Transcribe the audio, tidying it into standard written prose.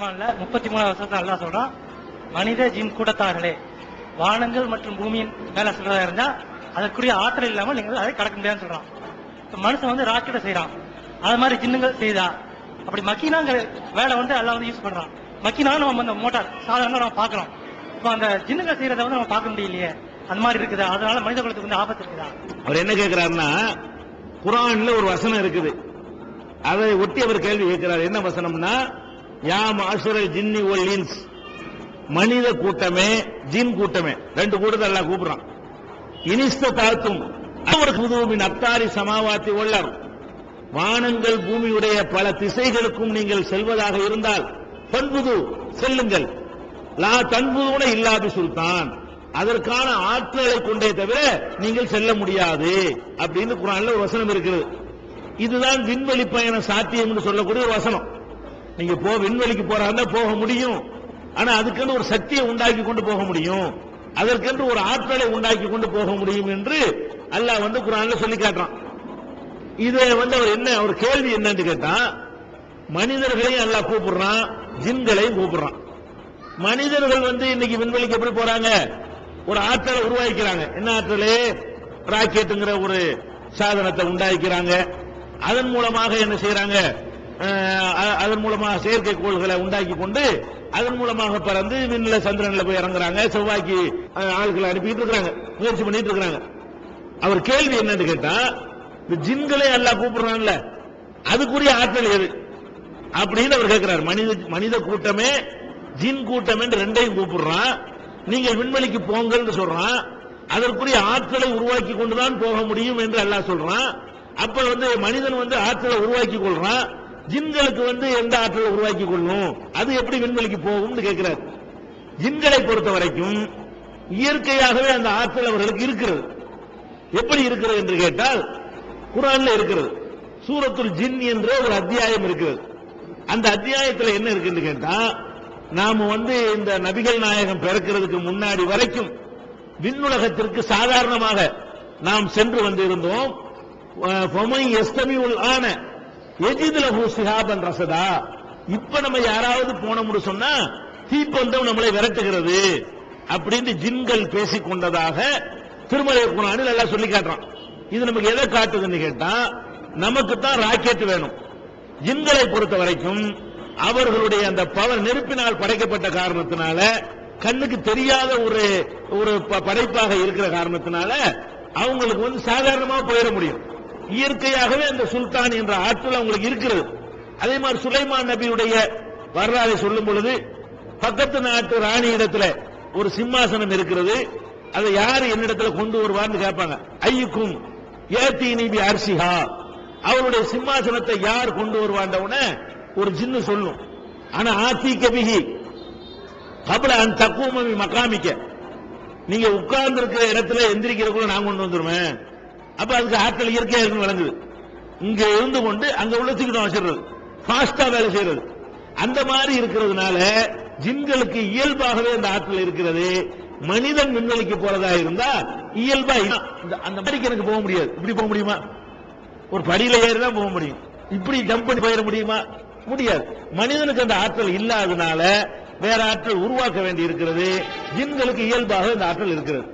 33 வருஷத்துல அல்லாஹ் சொல்றான், மனித ஜின் கூட்டத்தார்களே, வானங்கள் மற்றும் பூமியின் மேல சொல்றதா இருந்தா அதற்குரிய ஆற்றல் இல்லாம நீங்கள் அதை கடக்க முடியாதுன்னு சொல்றான். மனுஷன் வந்து ராக்கெட்டை செய்யறான், அது மாதிரி ஜின்னுங்கள் செய்தா அப்படி மக்கினாங்கிற வேலை வந்து அல்லாஹ் வந்து யூஸ் பண்றான். மக்கினா நம்ம அந்த மோட்டார் சாதாரண நம்ம பாக்குறோம். இப்ப அந்த ஜின்னுங்கள் செய்யறத வந்து நம்ம பார்க்க முடியலையே, அந்த மாதிரி இருக்குதா? அதனால மனித குலத்துக்கு வந்து ஆபத்து இருக்குதா? அவர் என்ன கேட்கிறாருன்னா, குர்ஆன்ல ஒரு வசனம் இருக்குது, அதை ஒட்டி அவர் கேள்வி கேட்கிறார். என்ன வசனம்னா, யா மாஷரல் ஜின்னி வல் இன்ஸ், மனித கூட்டமே ஜின் கூட்டமே, ரெண்டு கூட்டத்தை அல்லாஹ் கூப்பிடுறான். இனிஸ்த தாத்தும் புதுவின் அத்தாரி சமாவாத்தி உள்ளர், வானங்கள் பூமியுடைய பல திசைகளுக்கும் நீங்கள் செல்வதாக இருந்தால் பண்புது செல்லுங்கள், லா தன்புதுன இல்லாது சுல்தான், அதற்கான ஆற்றலை கொண்டே தவிர நீங்கள் செல்ல முடியாது அப்படின்னு குர்ஆன்ல ஒரு வசனம் இருக்கிறது. இதுதான் விண்வெளி பயண சாத்தியம் என்று சொல்லக்கூடிய ஒரு வசனம். நீங்க விண்வெளிக்கு போறாங்க போக முடியும், ஆனா அதுக்கென்று ஒரு சக்தியை உண்டாக்கி கொண்டு போக முடியும், அதற்கென்று ஒரு ஆற்றலை உண்டாக்கி கொண்டு போக முடியும் என்று அல்லாஹ் வந்து குர்ஆன்ல சொல்லி காட்டுறான். இதை வந்து அவர் என்ன ஒரு கேள்வி என்னன்னு கேட்டா, மனிதர்களையும் அல்லாஹ் கூப்பிடுறான், ஜின்களையும் கூப்பிடுறான். மனிதர்கள் வந்து இன்னைக்கு விண்வெளிக்கு எப்படி போறாங்க, ஒரு ஆற்றலை உருவாக்கிறாங்க. என்ன ஆற்றலே, ராக்கெட்டுங்கிற ஒரு சாதனத்தை உண்டாக்கிறாங்க. அதன் மூலமாக என்ன செய்யறாங்க, அதன் மூலமாக செயற்கைக்கோள்களை உண்டாக்கி கொண்டு அதன் மூலமாக பறந்து விண்ணில சந்திரன்ல போய் இறங்குறாங்க, செவ்வாய்க்கு ஆட்களை அனுப்பிட்டு இருக்காங்க, முயற்சி பண்ணிட்டு இருக்காங்க. அவர் கேள்வி என்னன்னு கேட்டா, இந்த ஜின்களை அல்லாஹ் கூப்பிடுறான்ல, அதுக்குரிய ஆற்றல் எது அப்படின்னு அவர் கேட்கிறார். மனித கூட்டமே ஜின் கூட்டம் என்று ரெண்டையும் கூப்பிடுறான். நீங்கள் விண்வெளிக்கு போங்கன்னு சொல்றான், அதற்குரிய ஆற்றலை உருவாக்கி கொண்டுதான் போக முடியும் என்று அல்லாஹ் சொல்றான். அப்ப வந்து மனிதன் வந்து ஆற்றலை உருவாக்கி கொள்றான், ஜின்களுக்கு வந்து எந்த ஆற்றலை உருவாக்கி கொள்ளும், அது எப்படி விண்வெளிக்கு போகும் கேட்கிறார். ஜின்களை பொறுத்த வரைக்கும் இயற்கையாகவே அந்த ஆற்றல் அவர்களுக்கு இருக்கிறது. எப்படி இருக்கிறது என்று கேட்டால், குர்ஆன்ல இருக்கிறது. சூரத்துல் ஜின் என்ற ஒரு அத்தியாயம் இருக்கிறது. அந்த அத்தியாயத்தில் என்ன இருக்குன்னு கேட்டா, நாம வந்து இந்த நபிகள் நாயகம் பிறக்கிறதுக்கு முன்னாடி வரைக்கும் விண்ணுலகத்திற்கு சாதாரணமாக நாம் சென்று வந்து இருந்தோம். இப்ப நம்ம யாராவது போனோம்னு சொன்னா தீப்பந்தம் நம்மளை விரட்டுகிறது அப்படின்னு ஜின்கள் பேசிக் கொண்டதாக திருமலை குர்ஆனில் எல்லாம் சொல்லி காட்டுறான். இது நமக்கு எதை காட்டுதுன்னு கேட்டா, நமக்கு தான் ராக்கெட் வேணும். ஜின்களை பொறுத்த வரைக்கும் அவர்களுடைய அந்த பவர் நெருப்பினால் படைக்கப்பட்ட காரணத்தினால, கண்ணுக்கு தெரியாத ஒரு படைப்பாக இருக்கிற காரணத்தினால அவங்களுக்கு வந்து சாதாரணமாக போயிட முடியும். இயற்கையாகவே அந்த சுல்தான் என்ற ஆற்றல் அவங்களுக்கு இருக்கிறது. அதே மாதிரி சுலைமான் நபியுடைய வரலாறை சொல்லும் பொழுது, பக்கத்து நாட்டு ராணி இடத்துல ஒரு சிம்மாசனம் இருக்கிறது, அதை யாரு என்னிடத்துல கொண்டு வருவார்னு கேட்பாங்க. ஐயுக்கும் ஏத்தீனி பி அர்சிஹா, அவருடைய சிம்மாசனத்தை யார் கொண்டு வருவாண்டவுன ஒரு ஜின்னு சொல்லும். ஆனா ஆத்தி கபிஹி கபல அன் தக்குமி மகாமிக்க, நீங்க உட்கார்ந்து இருக்கிற இடத்துல எந்திரிக்கிறதுக்குள்ள நான் கொண்டு வந்துருவேன். அப்ப அதுக்கு ஆட்கள் இயற்கையா இருக்கு வழங்குது. இங்க இருந்து கொண்டு அங்க உள்ள தூக்கிட்டு வச்சிடுறது, பாஸ்டா வேலை செய்யறது. அந்த மாதிரி இருக்கிறதுனால ஜின்களுக்கு இயல்பாகவே அந்த ஆற்றல் இருக்கிறது. மனிதன் விண்வெளிக்கு போறதா இருந்தா இயல்பா அந்த படிக்கு எனக்கு போக முடியாது. இப்படி போக முடியுமா? ஒரு படியில ஏறிதான் போக முடியும். இப்படி ஜம்ப் பண்ணி போயிட முடியுமா? முடியாது. மனிதனுக்கு அந்த ஆற்றல் இல்லாதனால வேற ஆற்றல் உருவாக்க வேண்டி இருக்கிறது. ஜின்களுக்கு இயல்பாக இந்த ஆற்றல் இருக்கிறது.